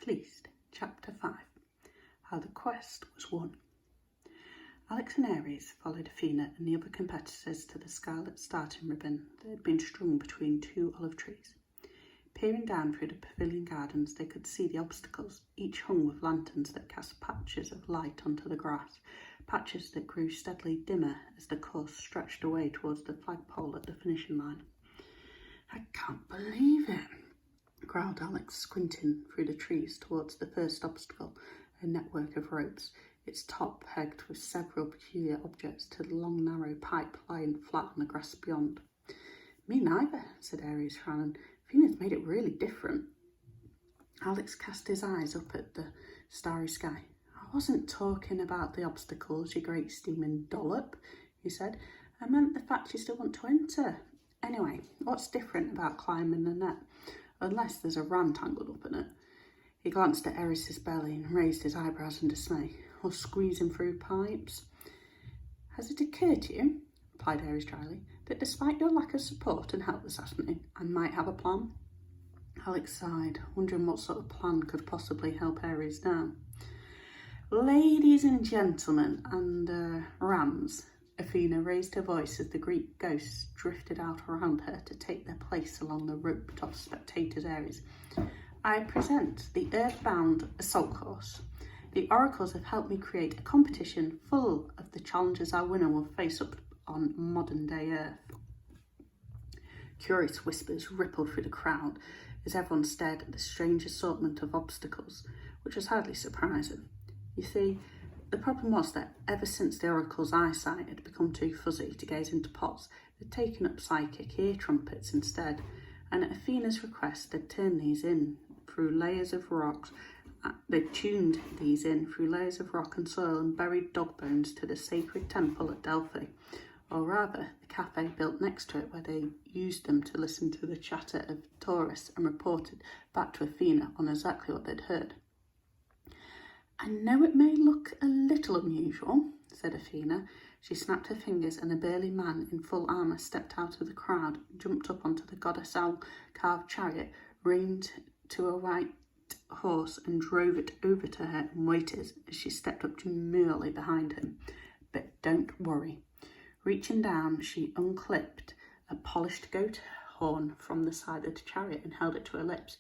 Fleeced Chapter 5. How the Quest Was Won. Alex and Ares followed Athena and the other competitors to the scarlet starting ribbon that had been strung between two olive trees. Peering down through the pavilion gardens, they could see the obstacles, each hung with lanterns that cast patches of light onto the grass, patches that grew steadily dimmer as the course stretched away towards the flagpole at the finishing line. "I can't believe it," growled Alex, squinting through the trees towards the first obstacle, a network of ropes, its top pegged with several peculiar objects to the long narrow pipe lying flat on the grass beyond. "Me neither," said Ares, frowning. "Venus made it really different." Alex cast his eyes up at the starry sky. "I wasn't talking about the obstacles, you great steaming dollop," he said. "I meant the fact you still want to enter. Anyway, what's different about climbing the net? Unless there's a ram tangled up in it." He glanced at Eris's belly and raised his eyebrows in dismay. "Or squeezing through pipes." "Has it occurred to you," replied Ares dryly, "that despite your lack of support and help this afternoon, I might have a plan?" Alex sighed, wondering what sort of plan could possibly help Ares now. "Ladies and gentlemen, and rams," Athena raised her voice as the Greek ghosts drifted out around her to take their place along the roped off spectators' areas. "I present the Earthbound Assault Course. The oracles have helped me create a competition full of the challenges our winner will face up on modern-day Earth." Curious whispers rippled through the crowd as everyone stared at the strange assortment of obstacles, which was hardly surprising. You see, the problem was that ever since the oracle's eyesight had become too fuzzy to gaze into pots, they'd taken up psychic ear trumpets instead, and at Athena's request they'd turned these in through layers of rocks. They'd tuned these in through layers of rock and soil and buried dog bones to the sacred temple at Delphi, or rather the cafe built next to it, where they used them to listen to the chatter of tourists and reported back to Athena on exactly what they'd heard. "I know it may look a little unusual," said Athena. She snapped her fingers and a burly man in full armour stepped out of the crowd, jumped up onto the goddess owl carved chariot, reined to a white horse and drove it over to her and waited as she stepped up demurely behind him. "But don't worry." Reaching down, she unclipped a polished goat horn from the side of the chariot and held it to her lips.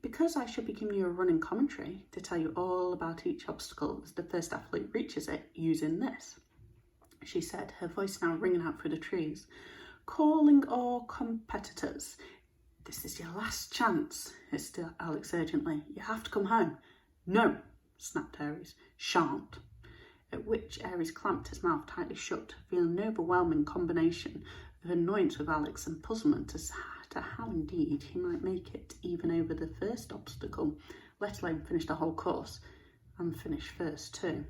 "Because I shall be giving you a running commentary to tell you all about each obstacle as the first athlete reaches it using this," she said, her voice now ringing out through the trees. "Calling all competitors. This is your last chance," hissed Alex urgently. "You have to come home." "No," snapped Ares. "Shan't." At which Ares clamped his mouth tightly shut, feeling an overwhelming combination of annoyance with Alex and puzzlement as to how indeed he might make it even over the first obstacle, let alone finish the whole course, and finish first too.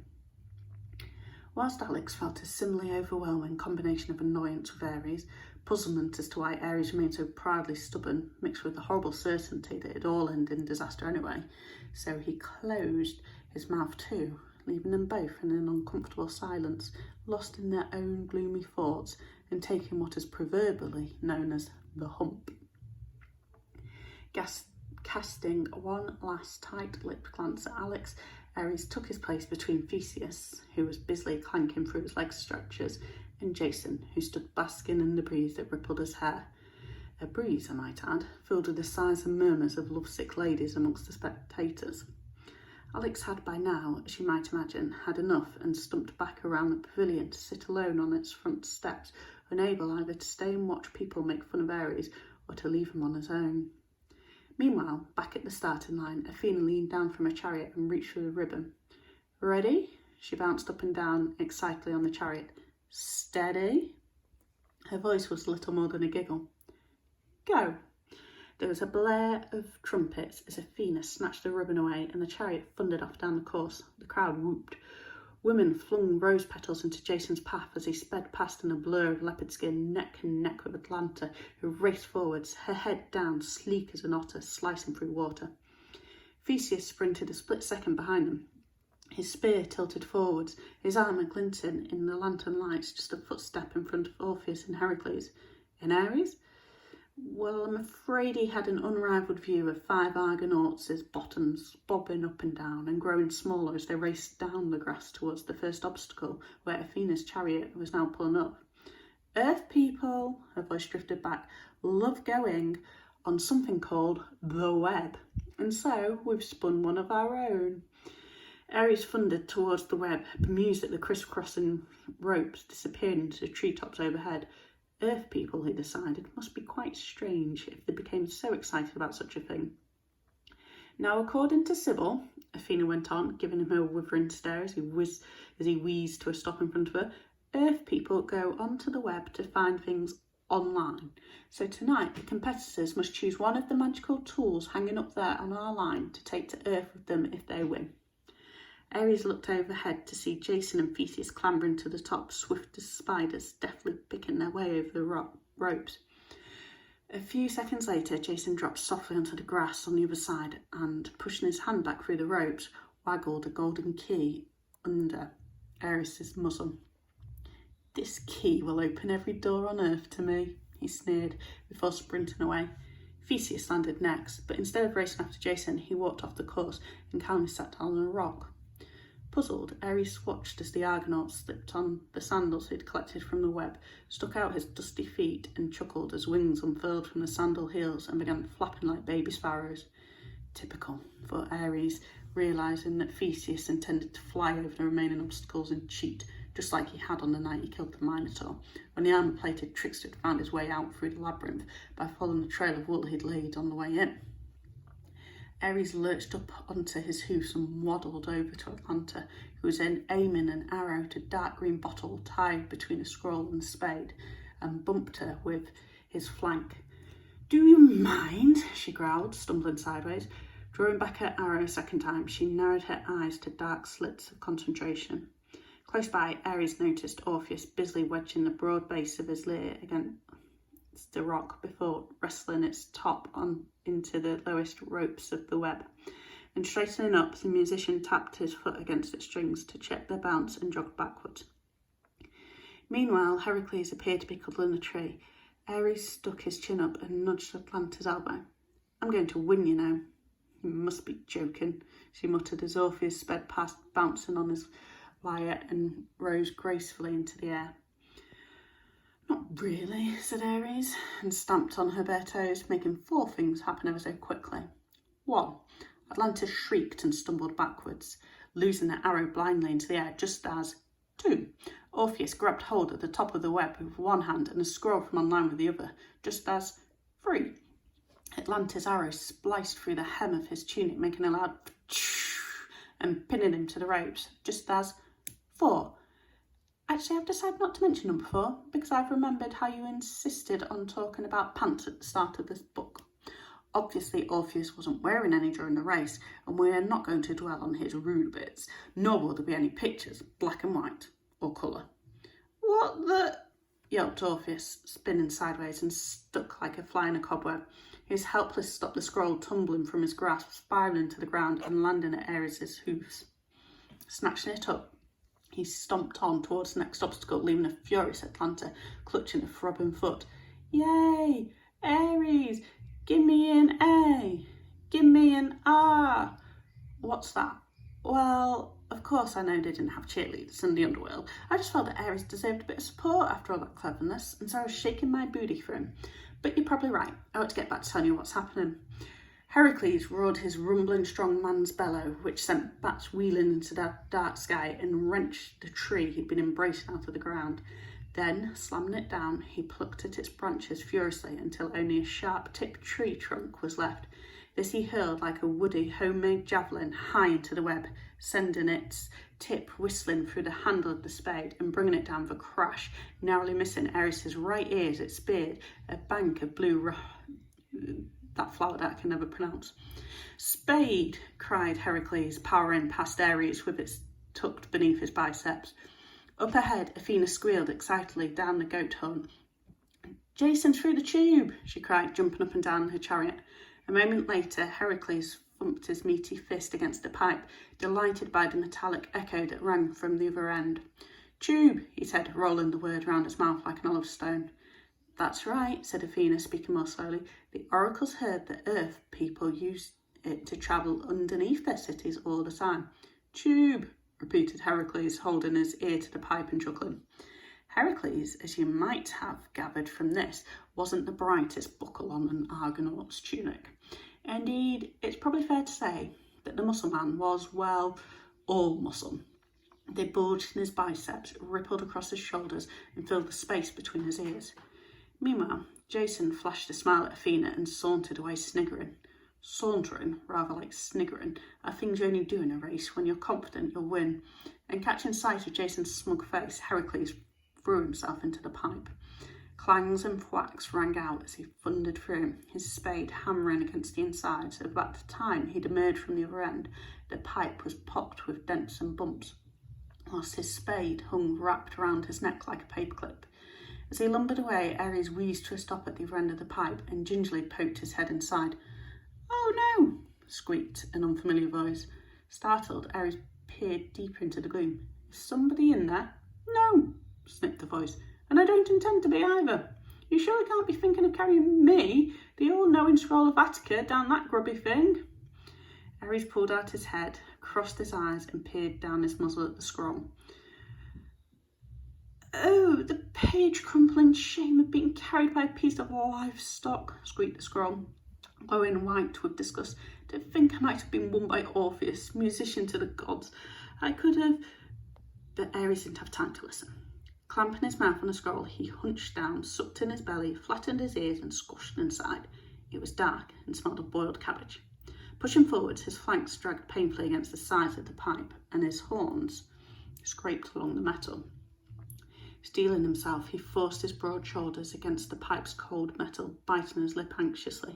Whilst Alex felt a similarly overwhelming combination of annoyance with Ares, puzzlement as to why Ares remained so proudly stubborn, mixed with the horrible certainty that it all ended in disaster anyway, so he closed his mouth too, leaving them both in an uncomfortable silence, lost in their own gloomy thoughts and taking what is proverbially known as the hump. Casting one last tight-lipped glance at Alex, Ares took his place between Theseus, who was busily clanking through his leg stretchers, and Jason, who stood basking in the breeze that rippled his hair. A breeze, I might add, filled with the sighs and murmurs of lovesick ladies amongst the spectators. Alex had by now, as you might imagine, had enough and stumped back around the pavilion to sit alone on its front steps, unable either to stay and watch people make fun of Ares or to leave him on his own. Meanwhile, back at the starting line, Athena leaned down from her chariot and reached for the ribbon. "Ready?" She bounced up and down excitedly on the chariot. "Steady?" Her voice was little more than a giggle. "Go!" There was a blare of trumpets as Athena snatched the ribbon away and the chariot thundered off down the course. The crowd whooped. Women flung rose petals into Jason's path as he sped past in a blur of leopard skin, neck and neck with Atlanta, who raced forwards, her head down, sleek as an otter, slicing through water. Theseus sprinted a split second behind them, his spear tilted forwards, his armour glinting in the lantern lights just a footstep in front of Orpheus and Heracles. And Ares? Well, I'm afraid he had an unrivalled view of 5 Argonauts' bottoms bobbing up and down and growing smaller as they raced down the grass towards the first obstacle where Athena's chariot was now pulling up. Earth people, her voice drifted back, love going on something called the web, and so we've spun one of our own. Ares thundered towards the web, bemused at the crisscrossing ropes disappearing into the treetops overhead. Earth people, he decided, must be quite strange if they became so excited about such a thing. Now, according to Sybil, Athena went on, giving him a withering stare as he wheezed to a stop in front of her, Earth people go onto the web to find things online. So tonight, the competitors must choose one of the magical tools hanging up there on our line to take to Earth with them if they win. Ares looked overhead to see Jason and Theseus clambering to the top, swift as spiders, deftly picking their way over the ropes. A few seconds later, Jason dropped softly onto the grass on the other side and, pushing his hand back through the ropes, waggled a golden key under Ares' muzzle. "This key will open every door on Earth to me," he sneered, before sprinting away. Theseus landed next, but instead of racing after Jason, he walked off the course and calmly sat down on a rock. Puzzled, Ares watched as the Argonaut slipped on the sandals he'd collected from the web, stuck out his dusty feet and chuckled as wings unfurled from the sandal heels and began flapping like baby sparrows. Typical, thought Ares, realising that Theseus intended to fly over the remaining obstacles and cheat, just like he had on the night he killed the Minotaur, when the armour-plated trickster had found his way out through the labyrinth by following the trail of wool he'd laid on the way in. Ares lurched up onto his hoofs and waddled over to Atlanta, who was aiming an arrow at a dark green bottle tied between a scroll and a spade, and bumped her with his flank. "Do you mind?" she growled, stumbling sideways. Drawing back her arrow a second time, she narrowed her eyes to dark slits of concentration. Close by, Ares noticed Orpheus busily wedging the broad base of his lyre against the rock before wrestling its top on into the lowest ropes of the web. And straightening up, the musician tapped his foot against its strings to check their bounce and jogged backwards. Meanwhile, Heracles appeared to be cuddling a tree. Ares stuck his chin up and nudged Atlanta's elbow. "I'm going to win, you know." "You must be joking," she muttered as Orpheus sped past, bouncing on his lyre and rose gracefully into the air. "Not really," said Ares, and stamped on her bare toes, making 4 things happen ever so quickly. 1. Atlanta shrieked and stumbled backwards, losing the arrow blindly into the air just as 2. Orpheus grabbed hold of the top of the web with one hand and a scroll from online with the other, just as 3. Atlanta's arrow spliced through the hem of his tunic, making a loud and pinning him to the ropes, just as 4. Actually, I've decided not to mention number 4 because I've remembered how you insisted on talking about pants at the start of this book. Obviously, Orpheus wasn't wearing any during the race, and we are not going to dwell on his rude bits, nor will there be any pictures, black and white, or colour. "What the?" yelped Orpheus, spinning sideways and stuck like a fly in a cobweb. He was helpless to stop the scroll tumbling from his grasp, spiralling to the ground and landing at Ares' hoofs. Snatching it up, he stomped on towards the next obstacle, leaving a furious Atlanta clutching a throbbing foot. "Yay! Ares! Give me an A! Give me an R!" "What's that?" "Well, of course I know they didn't have cheerleaders in the underworld. I just felt that Ares deserved a bit of support after all that cleverness, and so I was shaking my booty for him. But you're probably right. I ought to get back to telling you what's happening." Heracles roared his rumbling strong man's bellow, which sent bats wheeling into the dark sky and wrenched the tree he'd been embracing out of the ground. Then, slamming it down, he plucked at its branches furiously until only a sharp-tipped tree trunk was left. This he hurled like a woody, homemade javelin high into the web, sending its tip whistling through the handle of the spade and bringing it down with a crash, narrowly missing Ares' right ear as it speared a bank of blue that flower that I can never pronounce. "Spade!" cried Heracles, powering past Ares with its tucked beneath his biceps. Up ahead, Athena squealed excitedly down the goat horn. "Jason's through the tube!" she cried, jumping up and down in her chariot. A moment later, Heracles thumped his meaty fist against the pipe, delighted by the metallic echo that rang from the other end. "Tube," he said, rolling the word round his mouth like an olive stone. That's right, said Athena, speaking more slowly. The oracles heard that Earth people used it to travel underneath their cities all the time. Tube, repeated Heracles, holding his ear to the pipe and chuckling. Heracles, as you might have gathered from this, wasn't the brightest buckle on an Argonaut's tunic. Indeed, it's probably fair to say that the muscle man was, well, all muscle. They bulged in his biceps, rippled across his shoulders, and filled the space between his ears. Meanwhile, Jason flashed a smile at Athena and sauntered away sniggering. Sauntering, rather like sniggering, are things you only do in a race when you're confident you'll win. And catching sight of Jason's smug face, Heracles threw himself into the pipe. Clangs and thwacks rang out as he thundered through, his spade hammering against the inside, so by the time he'd emerged from the other end, the pipe was pocked with dents and bumps, whilst his spade hung wrapped around his neck like a paperclip. As he lumbered away, Ares wheezed to a stop at the other end of the pipe and gingerly poked his head inside. "Oh no!" squeaked an unfamiliar voice. Startled, Ares peered deeper into the gloom. "Is somebody in there?" "No," sniffed the voice. "And I don't intend to be either. You surely can't be thinking of carrying me, the all-knowing scroll of Attica, down that grubby thing?" Ares pulled out his head, crossed his eyes, and peered down his muzzle at the scroll. "Oh, the page-crumpling shame of being carried by a piece of livestock," squeaked the scroll, glowing white with disgust. "To think I might have been won by Orpheus, musician to the gods. I could have..." But Ares didn't have time to listen. Clamping his mouth on the scroll, he hunched down, sucked in his belly, flattened his ears, and squashed inside. It was dark and smelled of boiled cabbage. Pushing forwards, his flanks dragged painfully against the sides of the pipe, and his horns scraped along the metal. Steeling himself, he forced his broad shoulders against the pipe's cold metal, biting his lip anxiously.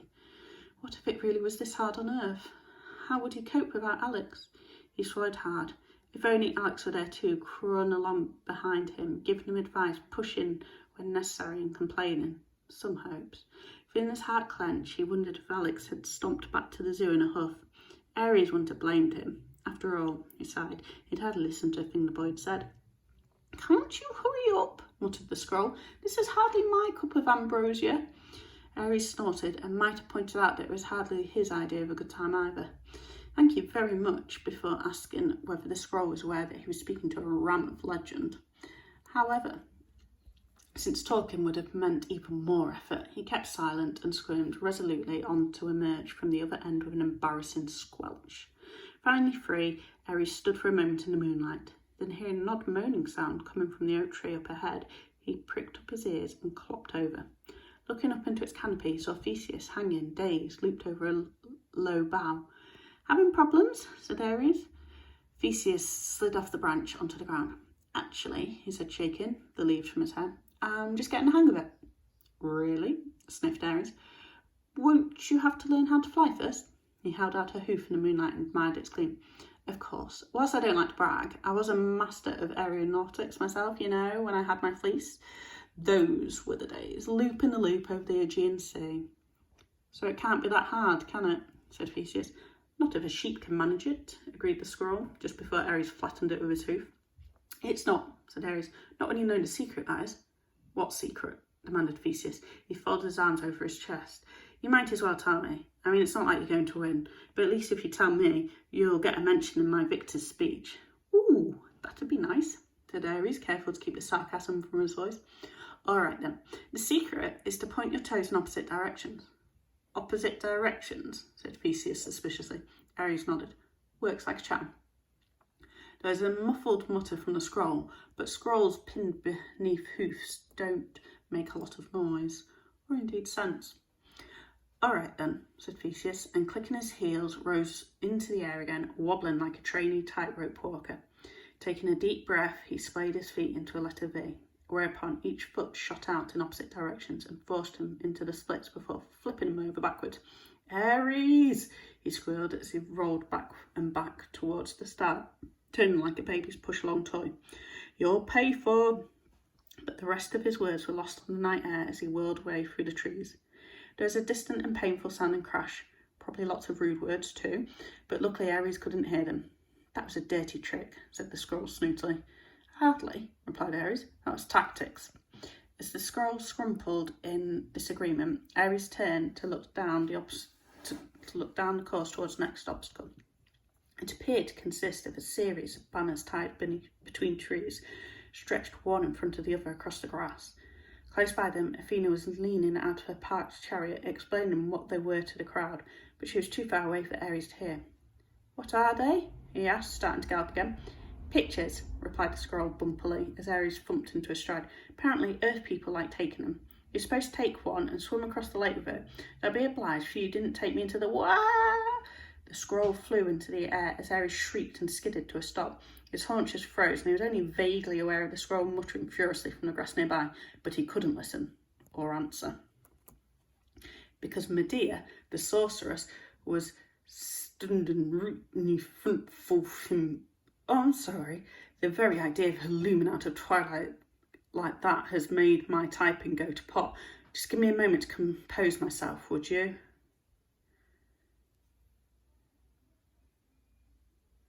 What if it really was this hard on Earth? How would he cope without Alex? He swallowed hard. If only Alex were there too, crawling along behind him, giving him advice, pushing when necessary and complaining. Some hopes. Feeling his heart clench, he wondered if Alex had stomped back to the zoo in a huff. Ares wouldn't have blamed him. After all, he sighed, he'd hardly listened to a thing the boy had said. "Can't you hurry up?" muttered the scroll. "This is hardly my cup of ambrosia." Ares snorted and might have pointed out that it was hardly his idea of a good time either. "Thank you very much," before asking whether the scroll was aware that he was speaking to a ram of legend. However, since talking would have meant even more effort, he kept silent and squirmed resolutely on to emerge from the other end with an embarrassing squelch. Finally free, Ares stood for a moment in the moonlight. Then hearing an odd moaning sound coming from the oak tree up ahead, he pricked up his ears and clopped over. Looking up into its canopy, he saw Theseus hanging, dazed, looped over a low bough. "Having problems?" said Ares. Theseus slid off the branch onto the ground. "Actually," he said, shaking the leaves from his hair, "I'm just getting the hang of it." "Really?" sniffed Ares. "Won't you have to learn how to fly first?" He held out a hoof in the moonlight and admired its gleam. "Of course. Whilst I don't like to brag, I was a master of aeronautics myself, you know, when I had my fleece. Those were the days, looping the loop over the Aegean Sea." "So it can't be that hard, can it?" said Theseus. "Not if a sheep can manage it," agreed the scroll, just before Ares flattened it with his hoof. "It's not," said Ares. "Not when you know the secret, that is." "What secret?" demanded Theseus. He folded his arms over his chest. "You might as well tell me. I mean, it's not like you're going to win, but at least if you tell me, you'll get a mention in my victor's speech." "Ooh, that'd be nice," said Ares, careful to keep the sarcasm from his voice. "All right then. The secret is to point your toes in opposite directions." "Opposite directions?" said Theseus suspiciously. Ares nodded. "Works like a charm." There was a muffled mutter from the scroll, but scrolls pinned beneath hoofs don't make a lot of noise, or indeed sense. "All right then," said Theseus, and clicking his heels, rose into the air again, wobbling like a trainee tightrope walker. Taking a deep breath, he splayed his feet into a letter V, whereupon each foot shot out in opposite directions and forced him into the splits before flipping him over backwards. "Ares!" he squealed as he rolled back and back towards the start, turning like a baby's push-along toy. "You'll pay for..." But the rest of his words were lost on the night air as he whirled away through the trees. There was a distant and painful sounding crash, probably lots of rude words too, but luckily Ares couldn't hear them. "That was a dirty trick," said the scroll snootily. "Hardly," replied Ares. "That was tactics." As the scroll scrumpled in disagreement, Ares turned to look down the course towards the next obstacle. It appeared to consist of a series of banners tied between trees, stretched one in front of the other across the grass. Close by them, Athena was leaning out of her parked chariot, explaining what they were to the crowd, but she was too far away for Ares to hear. "What are they?" he asked, starting to gallop again. "Pictures," replied the scroll bumpily, as Ares thumped into a stride. "Apparently Earth people like taking them. You're supposed to take one and swim across the lake with it. I'll be obliged for you didn't take me into the Wah!" The scroll flew into the air as Ares shrieked and skidded to a stop. His haunches froze, and he was only vaguely aware of the scroll muttering furiously from the grass nearby, but he couldn't listen or answer. Because Medea, the sorceress, was standing right in front of him. "Oh, I'm sorry. The very idea of her looming out of twilight like that has made my typing go to pot. Just give me a moment to compose myself, would you?"